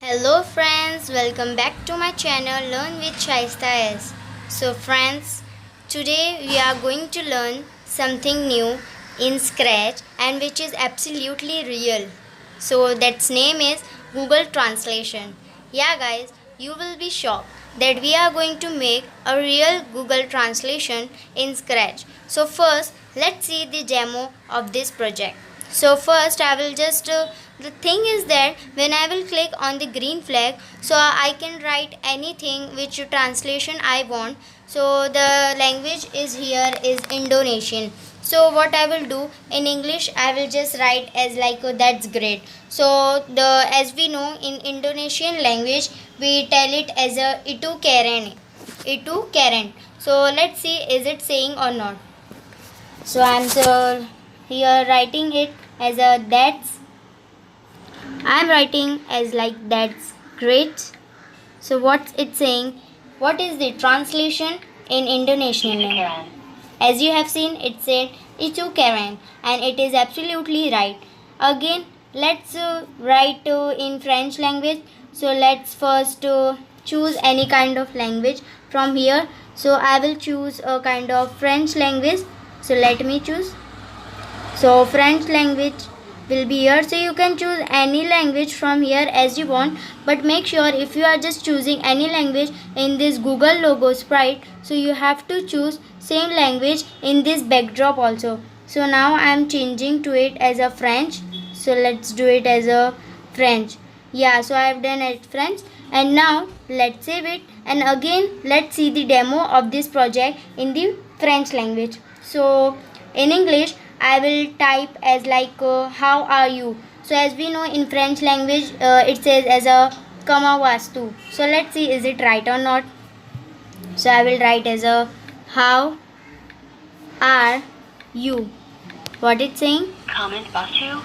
Hello friends, welcome back to my channel Learn with Shaista S. So friends, today we are going to learn something new in Scratch and which is absolutely real. So that's name is Google Translation. Yeah guys, you will be shocked that we are going to make a real Google Translation in Scratch. So first, let's see the demo of this project. So first I will just the thing is that when I will click on the green flag, so I can write anything which translation I want. So the language is here is Indonesian. So what I will do in English, I will just write as like that's great. So the as we know in Indonesian language we tell it as a itu keren. Itu keren. So let's see is it saying or not. So I'm here writing it as a I'm writing as like that's great. So what's it saying? What is the translation in Indonesian language? As you have seen, it said itu keren, and it is absolutely right. Again, let's write in French language. So let's first choose any kind of language from here. So I will choose a kind of French language. So let me choose. So French language will be here, so you can choose any language from here as you want, but make sure if you are just choosing any language in this Google logo sprite, so you have to choose same language in this backdrop also. So now I am changing to it as a French. So let's do it as a French. Yeah, so I have done it French, and now let's save it, and again let's see the demo of this project in the French language. So in English I will type as like how are you. So as we know in French language it says as a comment vas-tu. So let's see is it right or not. So I will write as a how are you. What it's saying? Comment vas-tu.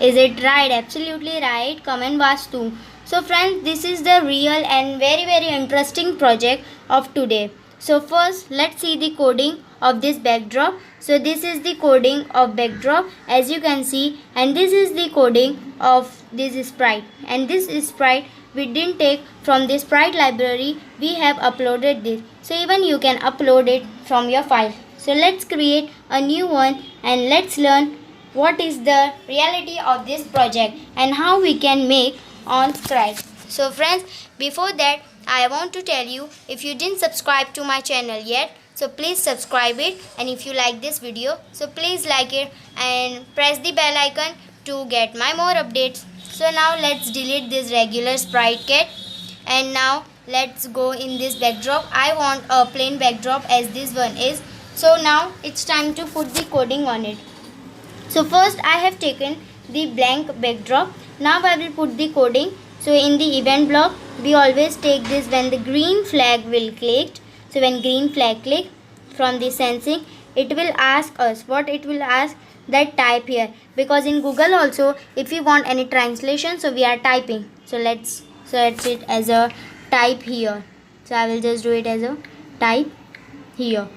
Is it right? Absolutely right. Comment vas-tu. So friends, this is the real and very interesting project of today. So first let's see the coding of this backdrop. So this is the coding of backdrop as you can see, and this is the coding of this sprite, and this sprite we didn't take from the sprite library, we have uploaded this. So even you can upload it from your file. So let's create a new one and let's learn what is the reality of this project and how we can make on Scratch. So friends, before that I want to tell you, if you didn't subscribe to my channel yet, so please subscribe it, and if you like this video, so please like it and press the bell icon to get my more updates. So now let's delete this regular sprite kit, and now let's go in this backdrop. I want a plain backdrop as this one is. So now it's time to put the coding on it. So first I have taken the blank backdrop. Now I will put the coding. So in the event block we always take this when the green flag will click. So when green flag click from the sensing, it will ask us what it will ask, that type here, because in Google also if we want any translation, so we are typing. So let's search it as a type here. So I will just do it as a type here.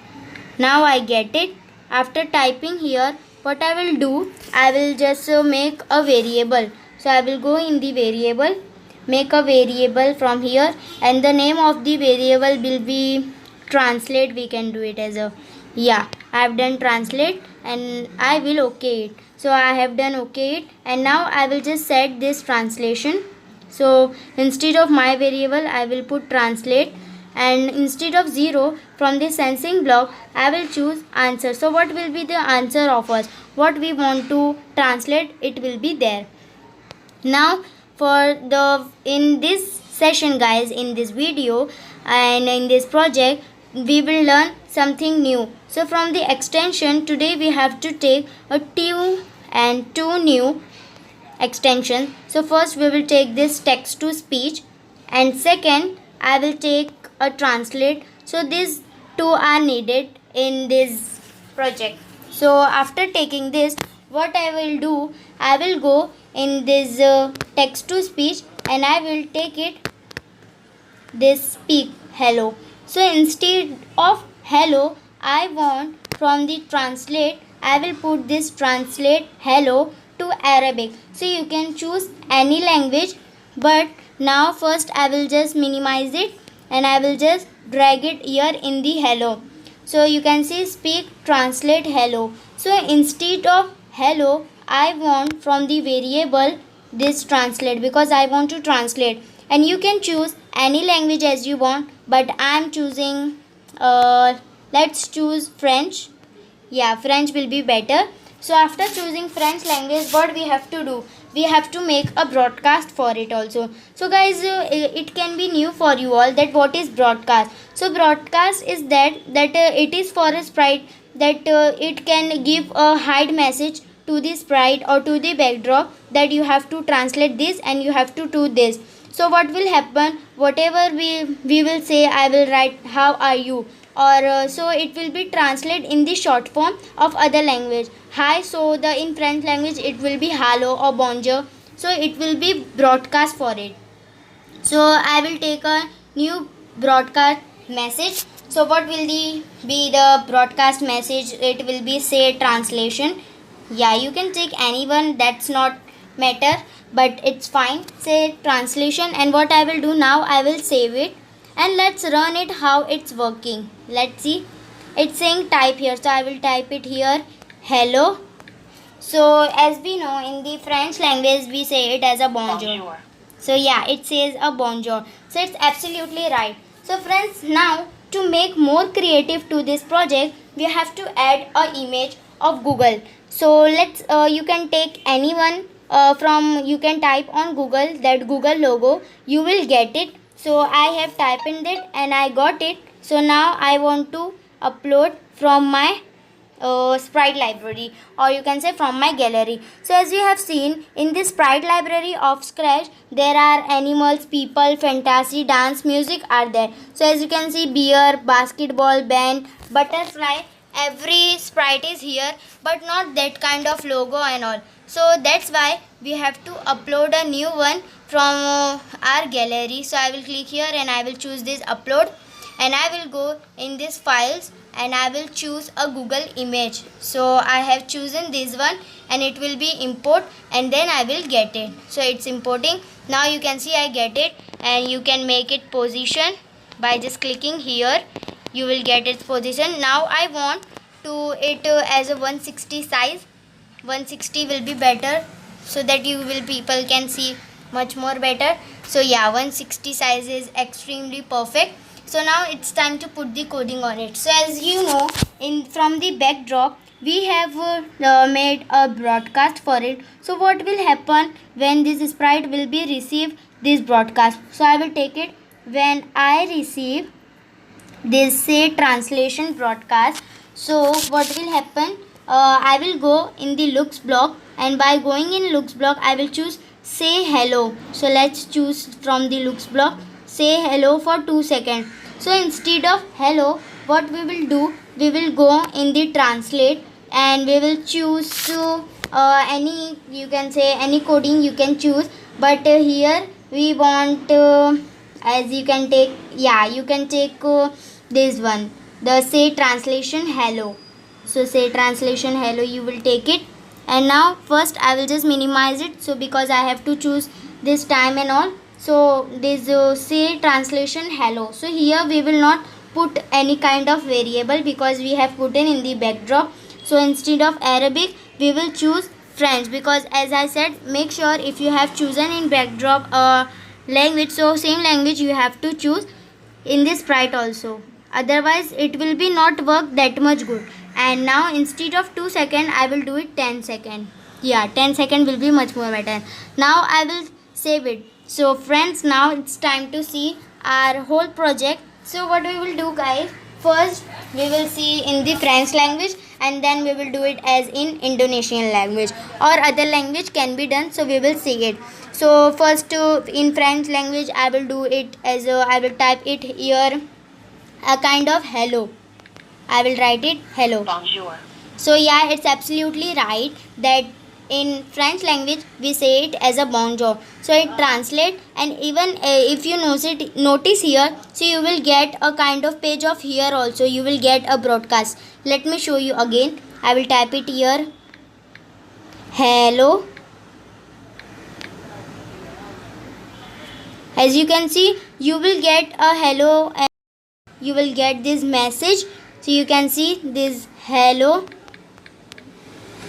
Now I get it. After typing here, what I will do, I will just make a variable. So I will go in the variable, make a variable from here, and the name of the variable will be translate. We can do it as a, yeah, I have done translate, and I will okay it. So I have done okay it, and now I will just set this translation. So instead of my variable I will put translate, and instead of 0 from the sensing block I will choose answer. So what will be the answer of us, what we want to translate, it will be there. Now for the in this session guys, in this video and in this project, we will learn something new. So from the extension today we have to take a two new extension. So first we will take this text to speech, and second I will take a translate. So these two are needed in this project. So after taking this, what I will do, I will go in this text to speech and I will take it this speak hello. So instead of hello, I want from the translate, I will put this translate hello to Arabic. So you can choose any language, but Now first I will just minimize it and I will just drag it here in the hello. So you can see speak translate hello. So instead of hello, I want from the variable this translate, because I want to translate, and you can choose any language as you want, but I am choosing let's choose French. Yeah, French will be better. So after choosing French language, what we have to do, we have to make a broadcast for it also. So guys, it can be new for you all that what is broadcast. So broadcast is that it is for a sprite, that it can give a hide message to the sprite or to the backdrop, that you have to translate this and you have to do this. So what will happen, whatever we will say, I will write how are you, or so it will be translated in the short form of other language. Hi, so the in French language it will be hello or bonjour. So it will be broadcast for it. So I will take a new broadcast message. So what will be the broadcast message? It will be say translation. Yeah, you can take anyone, that's not matter, but it's fine. Say translation, and what I will do now, I will save it and let's run it how it's working. Let's see. It's saying type here, so I will type it here hello. So as we know, in the French language we say it as a bonjour. So yeah, it says a bonjour. So it's absolutely right. So friends, now to make more creative to this project, we have to add a image of Google. So let's you can take anyone from, you can type on Google that Google logo, you will get it. So I have typed in it and I got it. So now I want to upload from my sprite library, or you can say from my gallery. So as you have seen, in this sprite library of Scratch, there are animals, people, fantasy, dance, music are there. So as you can see, beer, basketball, band, butterfly, every sprite is here, but not that kind of logo and all. So that's why we have to upload a new one from our gallery. So I will click here and I will choose this upload, and I will go in this files and I will choose a Google image. So I have chosen this one and it will be import, and then I will get it. So it's importing. Now you can see I get it, and you can make it position by just clicking here. You will get its position. Now I want to it as a 160 size. 160 will be better, so that you will people can see much more better. So yeah, 160 size is extremely perfect. So now it's time to put the coding on it. So as you know, in from the backdrop we have made a broadcast for it. So what will happen when this sprite will be receive this broadcast? So I will take it, when I receive this say translation broadcast. So what will happen, I will go in the looks block, and by going in looks block I will choose say hello. So let's choose from the looks block say hello for 2 seconds. So instead of hello, what we will do, we will go in the translate and we will choose any, you can say any coding you can choose, but here we want as you can take, yeah, you can take this one, the say translation hello. So say translation hello, you will take it. And now first I will just minimize it, so because I have to choose this time and all. So this say translation hello. So here we will not put any kind of variable because we have put in the backdrop. So instead of Arabic we will choose French, because as I said, make sure if you have chosen in backdrop language, so same language you have to choose in this sprite also, otherwise it will be not work that much good. And now instead of 2 seconds I will do it 10 seconds. Yeah, 10 seconds will be much more better. Now I will save it. So friends, now it's time to see our whole project. So what we will do guys, first we will see in the French language, and then we will do it as in Indonesian language, or other language can be done. So we will see it. So first in French language I will do it as I will type it here a kind of hello. I will write it hello. Bonjour. So yeah, it's absolutely right that in French language we say it as a bonjour. So it translates, and even if you notice here, so you will get a kind of page of here also, you will get a broadcast. Let me show you again. I will type it here hello. As you can see, you will get a hello and you will get this message. So you can see this hello.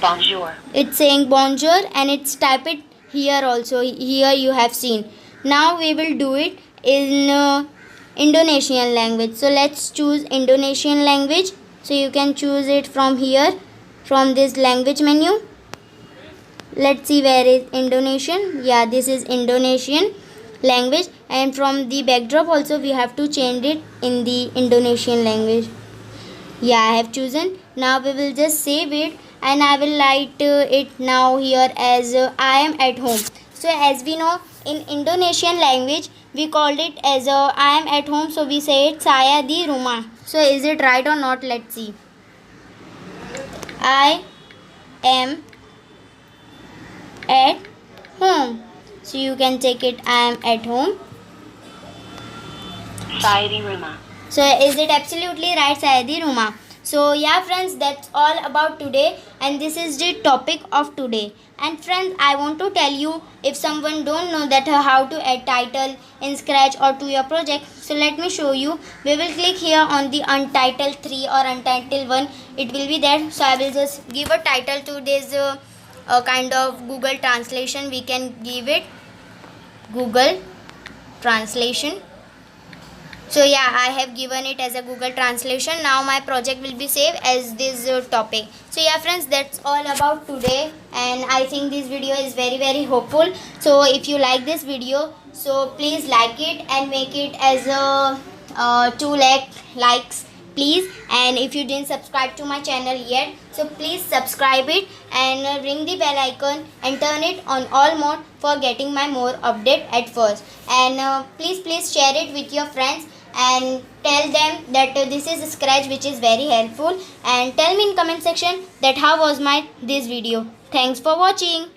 Bonjour. It's saying bonjour and it's type it here also. Here you have seen. Now we will do it in Indonesian language. So let's choose Indonesian language. So you can choose it from here, from this language menu. Let's see where is Indonesian. Yeah, this is Indonesian language, and from the backdrop also we have to change it in the Indonesian language. Yeah, I have chosen. Now we will just save it, and I will write it now here as I am at home. So as we know, in Indonesian language we called it as I am at home, so we say it saya di rumah. So is it right or not? Let's see. I am at home. So you can take it I am at home. Saya di rumah. So is it absolutely right, saya di rumah? So yeah friends, that's all about today, and this is the topic of today. And friends, I want to tell you, if someone don't know that how to add title in Scratch or to your project, so let me show you. We will click here on the Untitled 3 or Untitled 1. It will be there. So I will just give a title to this kind of Google translation. We can give it Google translation. So yeah, I have given it as a Google translation. Now my project will be saved as this topic. So yeah friends, that's all about today, and I think this video is very hopeful. So if you like this video, so please like it and make it as a 2 lakh likes please. And if you didn't subscribe to my channel yet, so please subscribe it and ring the bell icon and turn it on all mode for getting my more update at first. And please share it with your friends and tell them that this is Scratch, which is very helpful, and tell me in comment section that how was my this video. Thanks for watching.